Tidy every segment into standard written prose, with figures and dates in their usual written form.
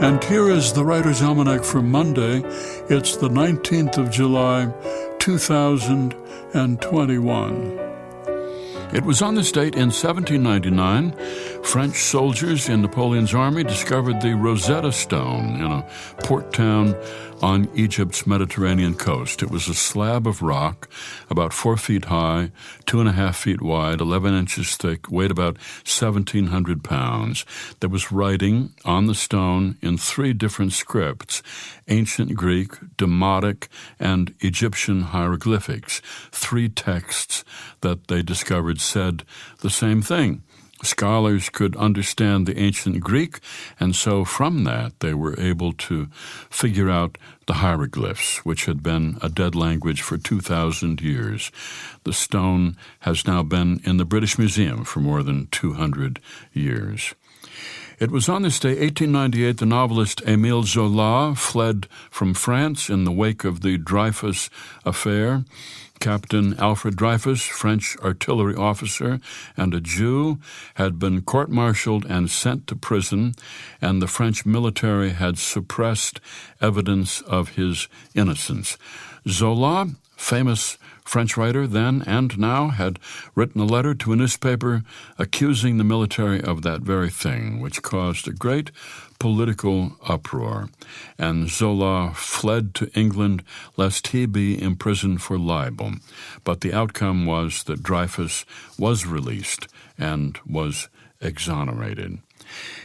And here is the Writer's Almanac for Monday. It's the 19th of July, 2021. It was on this date in 1799, French soldiers in Napoleon's army discovered the Rosetta Stone in a port town on Egypt's Mediterranean coast. It was a slab of rock about 4 feet high, 2.5 feet wide, 11 inches thick, weighed about 1,700 pounds. There was writing on the stone in 3 different scripts: ancient Greek, demotic, and Egyptian hieroglyphics. 3 texts that they discovered said the same thing. Scholars could understand the ancient Greek, and so from that they were able to figure out the hieroglyphs, which had been a dead language for 2,000 years. The stone has now been in the British Museum for more than 200 years. It was on this day, 1898, the novelist Émile Zola fled from France in the wake of the Dreyfus affair. Captain Alfred Dreyfus, French artillery officer and a Jew, had been court-martialed and sent to prison, and the French military had suppressed evidence of his innocence. Zola, famous French writer then and now, had written a letter to a newspaper accusing the military of that very thing, which caused a great political uproar. And Zola fled to England lest he be imprisoned for libel. But the outcome was that Dreyfus was released and was exonerated.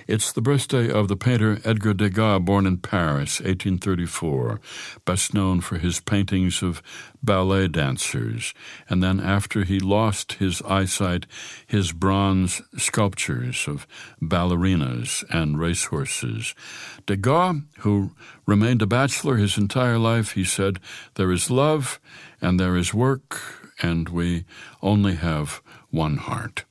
It's the birthday of the painter Edgar Degas, born in Paris, 1834, best known for his paintings of ballet dancers, and then after he lost his eyesight, his bronze sculptures of ballerinas and racehorses. Degas, who remained a bachelor his entire life, he said, "There is love and there is work, and we only have one heart."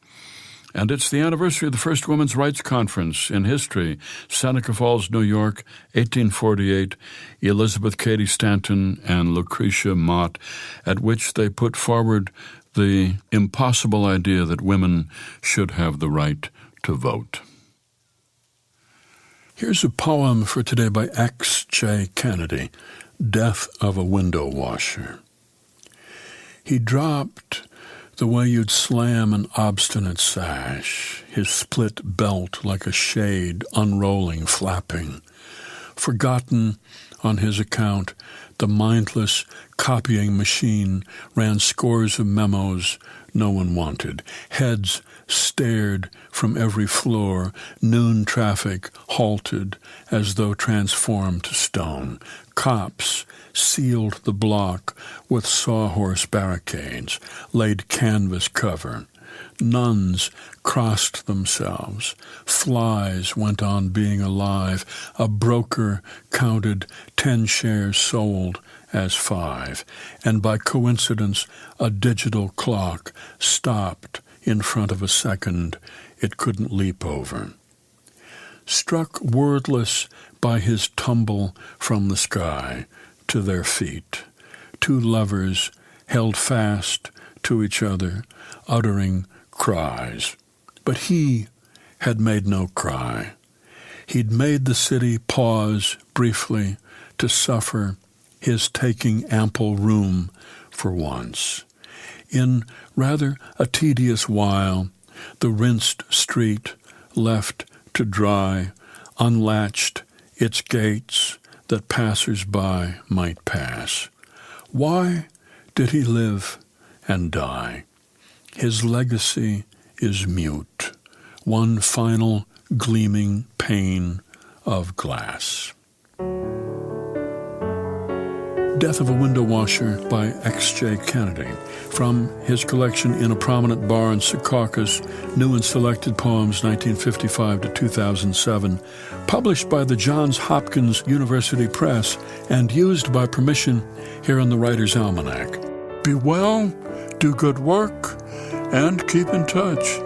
And it's the anniversary of the first Women's Rights Conference in history, Seneca Falls, New York, 1848, Elizabeth Cady Stanton and Lucretia Mott, at which they put forward the impossible idea that women should have the right to vote. Here's a poem for today by X.J. Kennedy, Death of a Window Washer. He dropped the way you'd slam an obstinate sash, his split belt like a shade unrolling, flapping. Forgotten on his account, the mindless copying machine ran scores of memos no one wanted. Heads stared from every floor. Noon traffic halted as though transformed to stone. Cops sealed the block with sawhorse barricades, laid canvas cover. Nuns crossed themselves. Flies went on being alive. A broker counted 10 shares sold as 5, and by coincidence a digital clock stopped in front of a second it couldn't leap over. Struck wordless by his tumble from the sky to their feet, 2 lovers held fast to each other, uttering cries. But he had made no cry. He'd made the city pause briefly to suffer his taking ample room for once. In rather a tedious while, the rinsed street left to dry, unlatched its gates that passers-by might pass. Why did he live and die? His legacy is mute, one final gleaming pane of glass. Death of a Window Washer by X.J. Kennedy, from his collection In a Prominent Bar in Secaucus, New and Selected Poems, 1955 to 2007, published by the Johns Hopkins University Press and used by permission here on the Writer's Almanac. Be well, do good work, and keep in touch.